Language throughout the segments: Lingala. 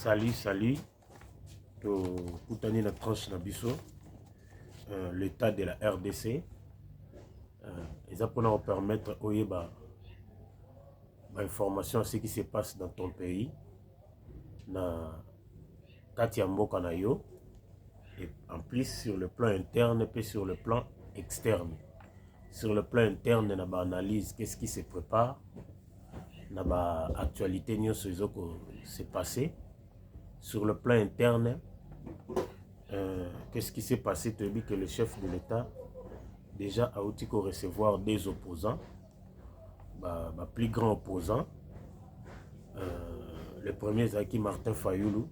Salut, to kutani na tranche na biso l'état de la RDC ça pour nous permettre oyeba information à ce qui se passe dans ton pays na kati ya mboka na yo et en plus sur le plan interne et sur le plan externe. Sur le plan interne na ba analyse qu'est-ce qui se prépare na ba actualité nyonso ezoko se passé. Sur le plan interne, qu'est-ce qui s'est passé? Tu as dit que le chef de l'État déjà a aussi recevoir des opposants, plus grands opposants. Le premier c'est qui Martin Fayoulou,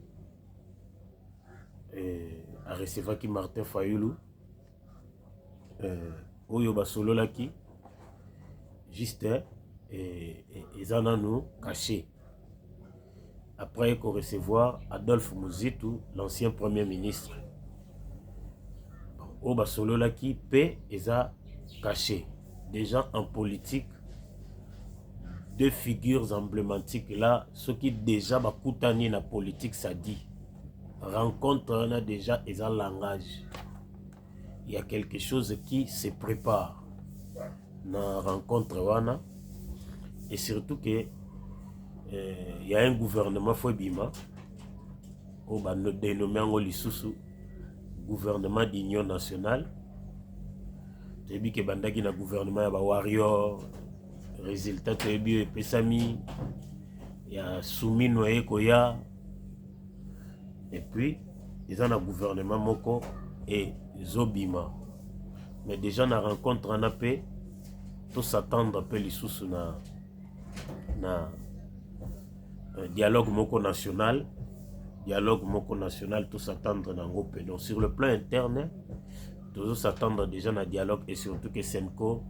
a recevoir qui Martin Fayoulou, Oyo Basolo Laki, juste et ils en ont nous caché. Après qu'on recevoir Adolphe Mouzitou, l'ancien premier ministre. Au Basolo Laki, paix et a caché. Déjà en politique, deux figures emblématiques là, ce qui déjà va coûter la politique, ça dit. Rencontre, on a déjà et un langage. Il y a quelque chose qui se prépare dans la rencontre wana. Et surtout que il y a un gouvernement Fouebima au dénommé en Lisusu gouvernement d'union nationale. Tu dis que bandaki na gouvernement ya ba warrior résultat tu dis pesami ya Soumi Noé Koya et puis ils ont un gouvernement moko et Zobima. Mais déjà na rencontre en AP tout s'attendre un peu Lisusu na dialogue moko national, tout s'attendre dans groupe. Donc sur le plan interne, tout s'attendre déjà dans dialogue et surtout que Senko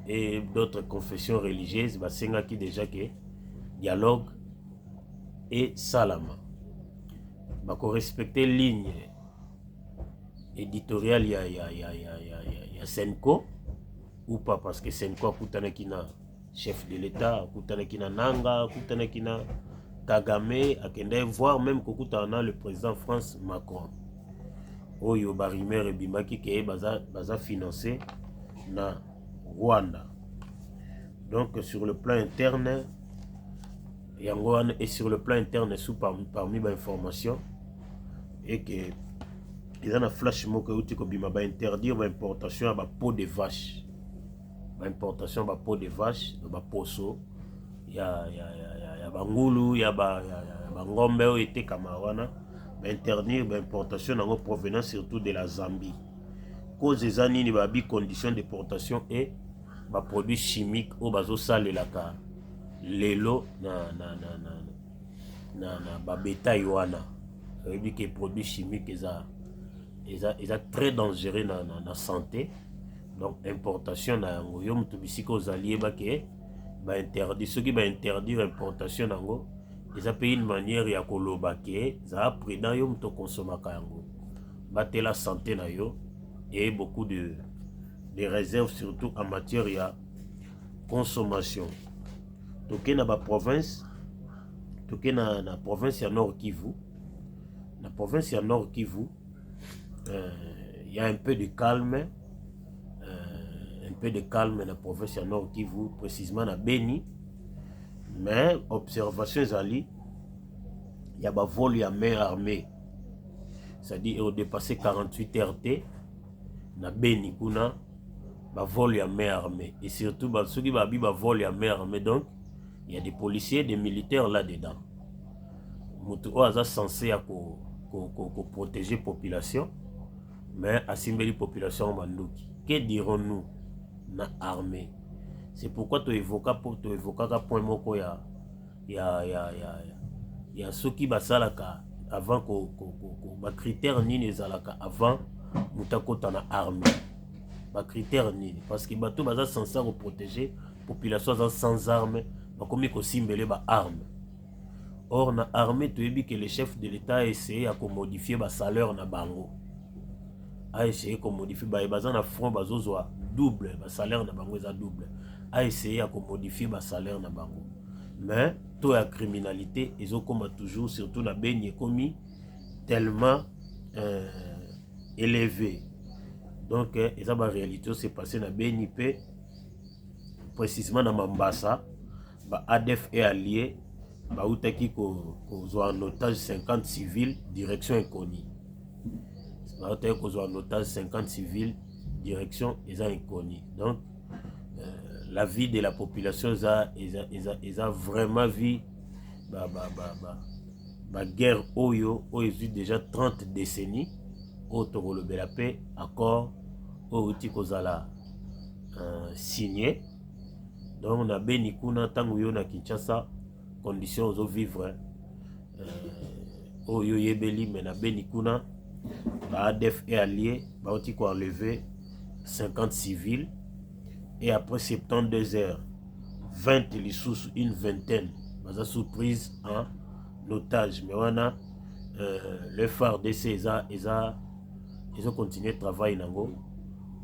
et d'autres confessions religieuses, c'est qui déjà que dialogue et salama. Bako respecter ligne éditoriale il y a Senko ou pas parce que Senko a qui na chef de l'État, Koutanekina Nanga, Koutanekina Kagame, Akende, voire même Koutana le président France Macron. Oyo Barimer et Bimaki qui est baza financé na Rwanda. Donc sur le plan interne, et sur le plan interne, sous parmi les informations, et que ils ont un flash mot que Bima va interdire l'importation à la peau de vache. L'importation de peau de vache, de poso, il y a bangulu, il y a bangombe, il y a kamawana, interdire l'importation en provenance surtout de la Zambie. Cause des années, il y a des conditions d'importation et des produits chimiques au bazo sale la ka lelo na beta yuana. Il dit que les produits chimiques ils très dangereux dans la santé. Donc importation na yango yo mutu bisika ozali ebake ba interdit ceux qui ba interdire importation nango ils appellent une manière ya koloba ke za prudent yo mutu consommaka yango batela santé na yo et beaucoup de réserves surtout en matière ya consommation. Toke na ba province toke na province ya Nord Kivu. La province ya Nord Kivu il y a un peu de calme. Dans la province de Nord Kivu, précisément à Beni. Mais, observation Zali, il y a un vol à main armée. C'est-à-dire qu'il a dépassé 48 RT. Na Beni, il y a un vol à main armée. Et surtout, ceux qui ont un vol à main armée, donc, il y a des policiers, des militaires là-dedans. Moutou est censé protéger la population, mais à la population, que dirons-nous? Na armée. C'est pourquoi tu évoques point moko ya ceux qui basalaka avant ba critère nini ezalaka avant mutakota na armée. Ba critère nini parce que bato baza censé protéger population sans armes, ba komi ko simbele ba armes. Or na armée tu ebi que le chef de l'État a essayé à modifier ba salaire na bango. A essayé de modifier baza na front bazozwa double, le salaire na bango est double. A essayé de modifier le salaire na bango. Mais taux de criminalité ils ont comme toujours surtout na Beni commis tellement élevé. Donc ils ont la réalité c'est passé na Beni pe précisément dans Mambasa ba ADF est allié ba outaki ko en otage 50 civils direction inconnue. Ba outaki ko en otage 50 civils direction inconnue. Donc la vie de la population ils a vraiment vu la guerre oyo eu déjà 30 décennies autour le la paix accord au kozala signé. Donc on a Beni kuna tangu yo na Kinshasa conditions aux vivre oyo yebeli mais na Beni kuna ba ADF est allié ba oti ko enlever 50 civils. Et après 72 heures, 20 lissus, une vingtaine, bah, surprise en otage. Mais on a le FARDC, ils ont continué de travailler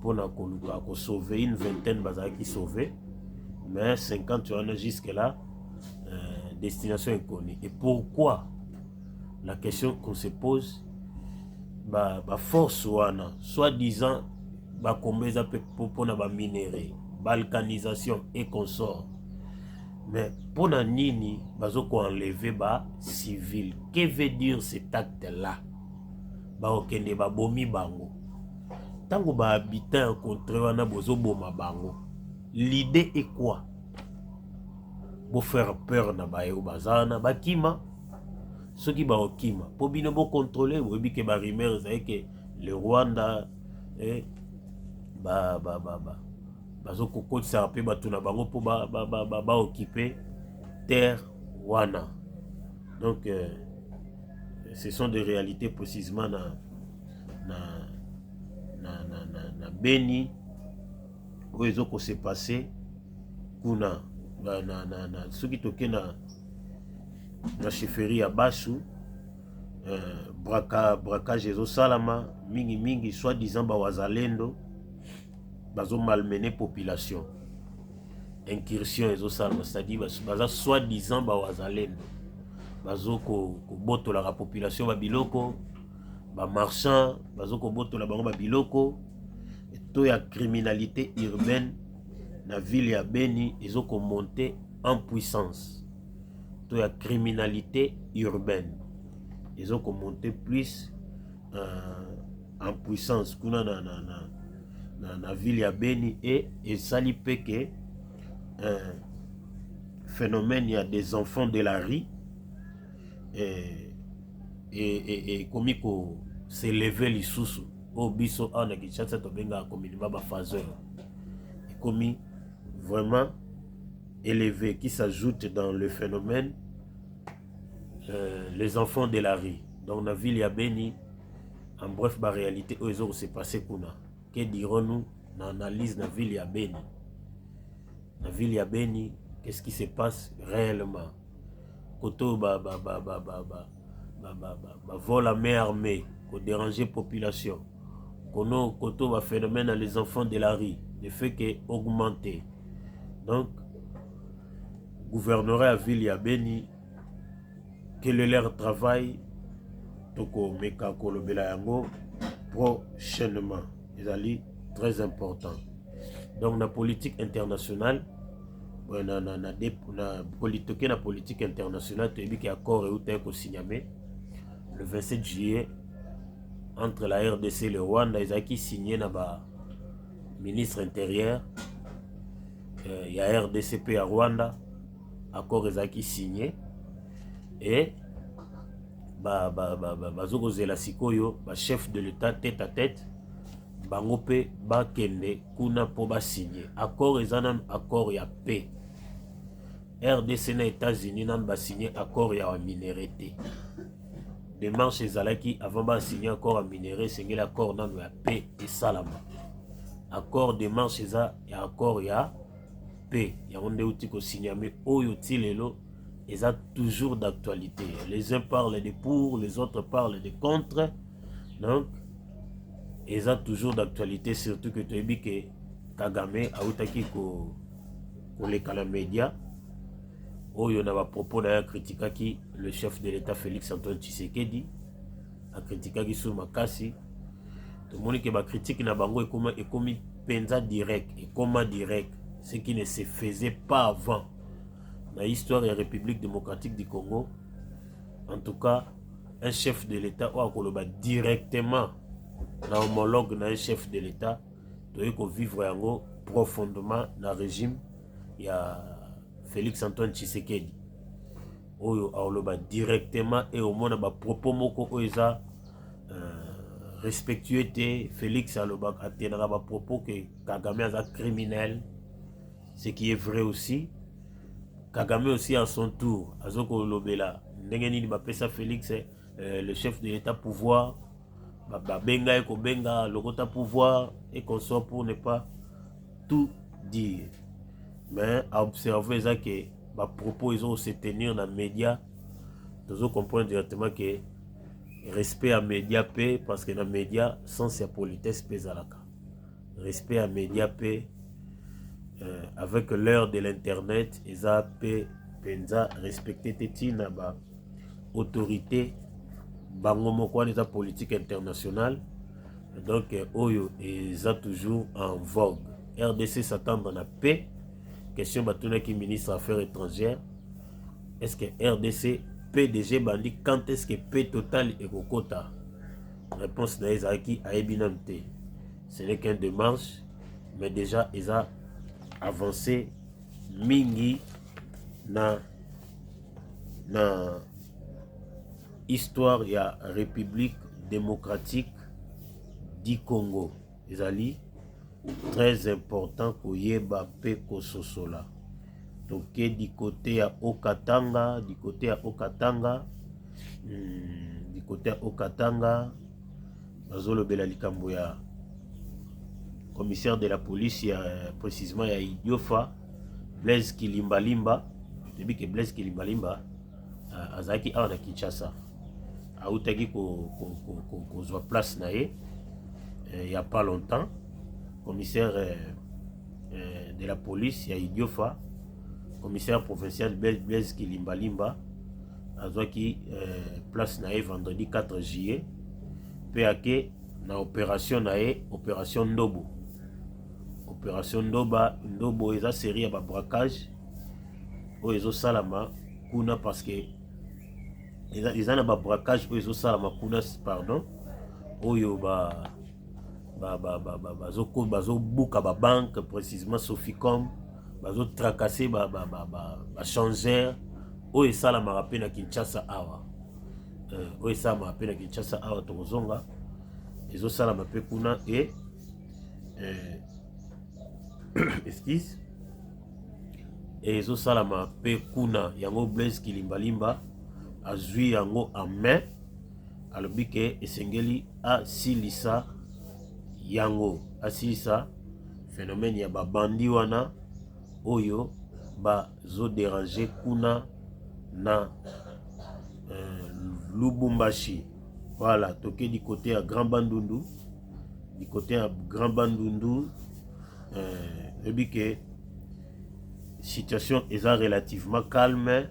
pour sauver une vingtaine qui sauver. Mais 50 on a jusque-là, destination inconnue. Et pourquoi? La question qu'on se pose, bah, force soi-disant, bah, combien ça peut pour na minerai, balkanisation et consorts. Mais pour na nini, bazo ko enlever ba civil. Que veut dire cet acte-là? Ba okende ba bomi bango. Tango ba habitant contre wana bozo boma bango. L'idée est quoi? Pour faire peur na ba yo bazana, ba kima. Ceux qui ba okima, pour bino bo contrôler, vous voyez que ba rumeur que le Rwanda bazo kokotisa pe batu na bango po ba occuper terre wana. Donc ce sont des réalités précisément na Beni où ils ont se passé kuna ceux qui toquent na chefferie ya Bashu braquage ezo salama mingi soi-disant ba wazalendo bazo malmener population. Incursion ezo salama, c'est-à-dire baza soi-disant ba wazalendo bazo ko botola la population ba biloko ba marchand bazo ko botola bango ba biloko. To ya criminalité urbaine na ville ya Beni ezo ko monter en puissance. To ya criminalité urbaine ezo ko monter plus en puissance kuna na ville ya Beni et sali pe que phénomène il y a des enfants de la rue et comme il s'élever les sous au biso en Kinshasa to benga communément ba phaseur et comme vraiment élevé qui s'ajoute dans le phénomène les enfants de la rue. Donc la ville ya Beni en bref la réalité où ils s'est passé kuna. Que dirons-nous dans l'analyse de la ville ya Beni? La ville ya Beni, qu'est-ce qui se passe réellement? Koto vol à main armée, ko déranger population. Koto va phénomène à les enfants de la rue, ne fait que augmenter. Donc gouvernerait à ville ya Beni que leur travail toko meka kolobela yango prochainement. C'est très important. Donc la politique internationale, na politique internationale, tu as vu qu'il y a accord et signé le 27 juillet entre la RDC et le Rwanda. Ils ont signé na ministre intérieur. Il y a RDCP à Rwanda, accord ils ont signé et bazokozela sikoyo chef de l'État tête à tête bango pe bakende kuna po ba signer accord ezana accord ya paix. RDC na États-Unis nan ba signer accord ya minéralité. Démarche ezalaki avant ba signer accord ya minéré sengeli accord nan ya paix et salama. Accord démarche eza ya accord ya paix ya onde uti ko signer mais oyo tilelo eza toujours d'actualité. Les uns parlent de pour, les autres parlent de contre. Donc ils ont toujours d'actualité, surtout que tu as vu que Kagame a outaki ko les médias oyo na ba propos na critique qui le chef de l'État Félix Antoine Tshisekedi a critiqué qui sur makasi tout le monde que ba critique na bango et comme penza direct et comme direct ce qui ne se faisait pas avant dans l'histoire de la République démocratique du Congo. En tout cas, un chef de l'État ou akoloba directement na homologue na un chef de l'État doit vivre yango profondément dans le régime il y a Félix Antoine Tshisekedi oyo akoloba directement et au monde ba propos moko oyo respectueux te Félix aloba atenaka ba propos que Kagame est criminel, ce qui est vrai aussi. Kagame aussi à son tour azoko lobela ndenge nini bapesa Félix le chef de l'État pouvoir benga eko benga lokota pouvoir et consort pour ne pas tout dire, mais à observer ça que ba propos ils ont se tenir dans les médias nous comprendre directement que respect à médias paix parce que dans les médias sans sa politesse pézalaka respect à médias paix avec l'heure de l'internet ils a paix penza respecter tetina ba autorité bango moko des politique internationale donc oyo ils a toujours en vogue. RDC s'attend dans la paix. Question batuna qui ministre affaires étrangères, est-ce que RDC PDG bandi quand est-ce que paix totale et kokota? Réponse d'Aizaki à Ebinamte. Ce n'est qu'une démarche, mais déjà ils a avancé mingi na histoire ya République démocratique du Congo. Ezali très important koyeba pe kososola. Donc du côté à Okatanga, du côté à Okatanga, bazolo bela likambo ya commissaire de la police ya précisément ya Idiofa, Blaise Kilimbalimba, depuis que Blaise Kilimbalimba azaki awa na Kinshasa. Autaki kozwa place na ye il n'y a pas longtemps, commissaire de la police ya Idiofa, commissaire provincial Blaise Kilimbalimba azwaki place na ye vendredi 4 juillet PAK na opération na ye opération Ndobo. Opération Ndobo eza série ya ba braquage oyo ezosalama kuna parce que eza na ba braquage oyo ezosalama kuna pardon oyo bazobuka ba banque précisément Soficom bazotracasser ba changeur oyo esalamaka mpe na Kinshasa awa oyo esalamaka mpe na Kinshasa awa tokozonga ezosalama mpe kuna e excuse ezosalama mpe kuna yango Blaise Kilimbalimba azwi yango en main alobi ke esengeli asilisa yango asilisa phénomène ya babandi wana oyo bazoderange kuna na Lubumbashi. Voilà, toqué du côté à Grand Bandundu, du côté à Grand Bandundu, que situation est relativement calme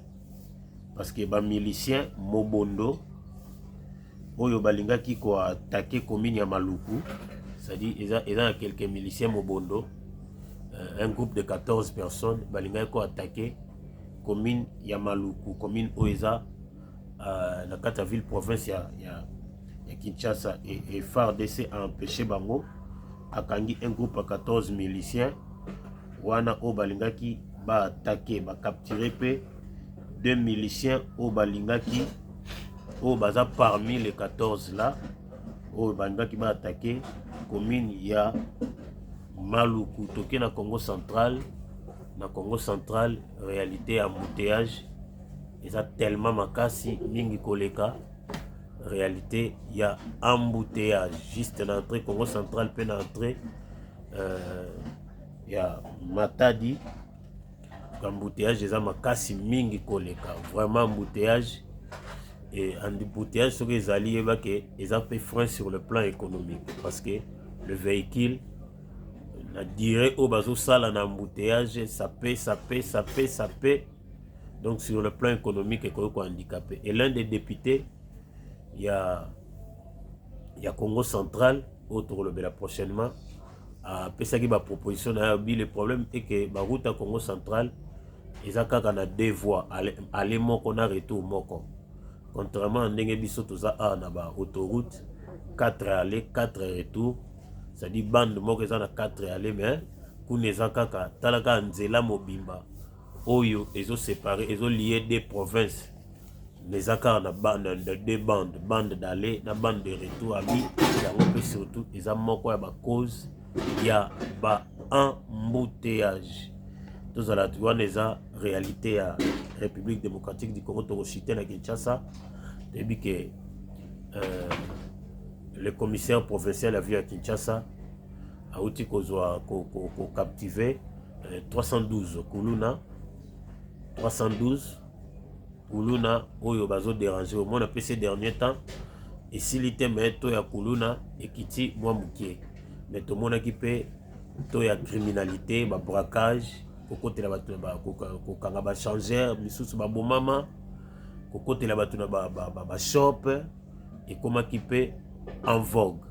parce que les miliciens Mobondo, oyo balingaki ko attaquer commune ya Maluku, c'est-à-dire ils ont quelques miliciens Mobondo, un groupe de 14 personnes, balingaki ko attaquer commune ya Maluku, commune Oeza, la kata ville province ya Kinshasa et FARDC a empêché bango akangi un groupe à 14 miliciens wana o balingaki ba attaquer ba capturer pe 2 miliciens o balingaki o baza parmi les 14 là o balingaki ba attaquer commune ya Maluku toke na Congo central réalité embouteillage eza tellement makasi mingi koleka réalité il y a embouteillage juste l'entrée Congo central peut l'entrée il y a Matadi embouteillage eza makasi mingi koleka vraiment embouteillage et embouteillage sur les alliés que ils ont fait frein sur le plan économique parce que le véhicule la durée au bazo sala na embouteillage ça peut Donc sur le plan économique, il est handicapé. Et l'un des députés, il y a Congo Central, autre le prochainement, a pesaki ba proposition na bi. Le problème est que ba route à Congo Central, ils ont quand deux voies, aller moko na retour moko. Contrairement à ndenge biso toza na ba autoroute 4 aller 4 retour, ça dit bande moko eza na 4 aller, mais kuna eza kaka talaka nzela mobimba oyo ezo séparer, ezo lier des provinces. Les accords na bande de deux bande d'aller na bande de retour abi yango pe surtout eza moko ya ba cause ya ba embouteillage. Tozala tuwana eza réalité ya République démocratique du Congo tokosite na Kinshasa. Debi que le commissaire provincial a vu à Kinshasa a outi kozwa ko captiver 312 kuluna 312 kuluna oyo bazo déranger au monde après ces derniers temps. Et s'il était meto ya kuluna ekiti mwa mukie mais to mona ki pe to ya criminalité ba braquage kokotela batu ba kokanga ba changer misusu ba bomama kokotela batu na ba shop et comment qui peut en vogue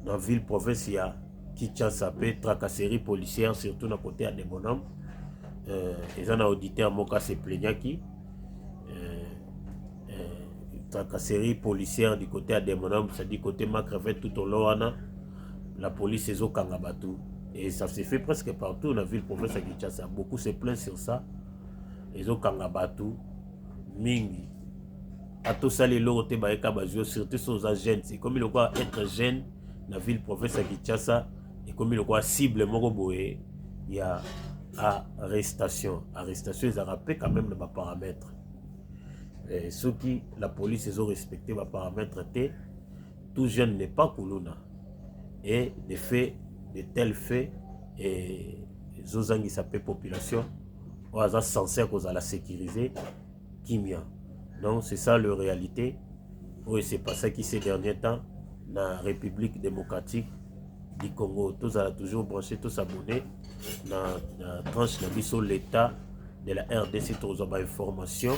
dans la ville province ya Kinshasa pe tracasserie policière surtout na côté à des bonhommes. Ils ont auditeur moka se plaignaki tracasserie policière du côté à des bonhommes, ça dit côté Macrevette tout au long la police est au Kangabatu. Et ça se fait presque partout dans la ville province à Kinshasa. Beaucoup se plaignent sur ça. Les au Kangabatu mingi à tout ça les lots surtout sur les jeunes. C'est comme il doit être jeune dans la ville province à Kinshasa et comme il doit cible Moroboé, il y a arrestation. Arrestation, ils ont rappelé quand même les paramètres. Et ceux qui, la police, ils ont respecté les paramètres. Tout jeune n'est pas Koulouna. Et des faits, de tels faits, et Zozangi s'appelle population, on a censé qu'on a la sécuriser, Kimia. Donc c'est ça la réalité. Oui, c'est pas ça qui ces derniers temps dans la République démocratique du Congo. Tous a toujours branché, tous abonnés dans la tranche de l'État de la RDC, tous ont information.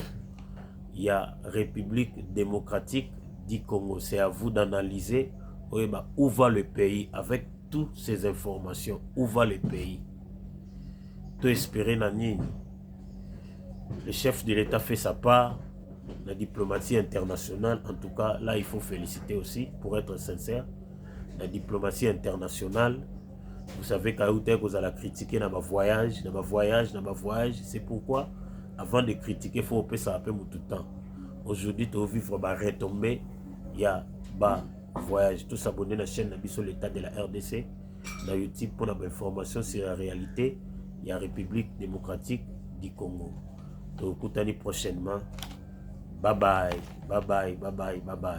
Il y a République démocratique du Congo. C'est à vous d'analyser où va le pays avec toutes ces informations. Où va le pays? Tout espérer Nanine. Le chef de l'État fait sa part. La diplomatie internationale, en tout cas, là, il faut féliciter aussi, pour être sincère. La diplomatie internationale, vous savez qu'à Outé, vous allez critiquer dans ma voyage, c'est pourquoi, avant de critiquer, il faut que ça appelle tout le temps. Aujourd'hui, tu vas vivre ma retombée, il y a un voyage. Tous s'abonner à la chaîne sur l'état de la RDC, dans YouTube pour l'information sur la réalité, il y a République démocratique du Congo. Donc, prochainement. Bye bye, bye bye, bye bye, bye bye.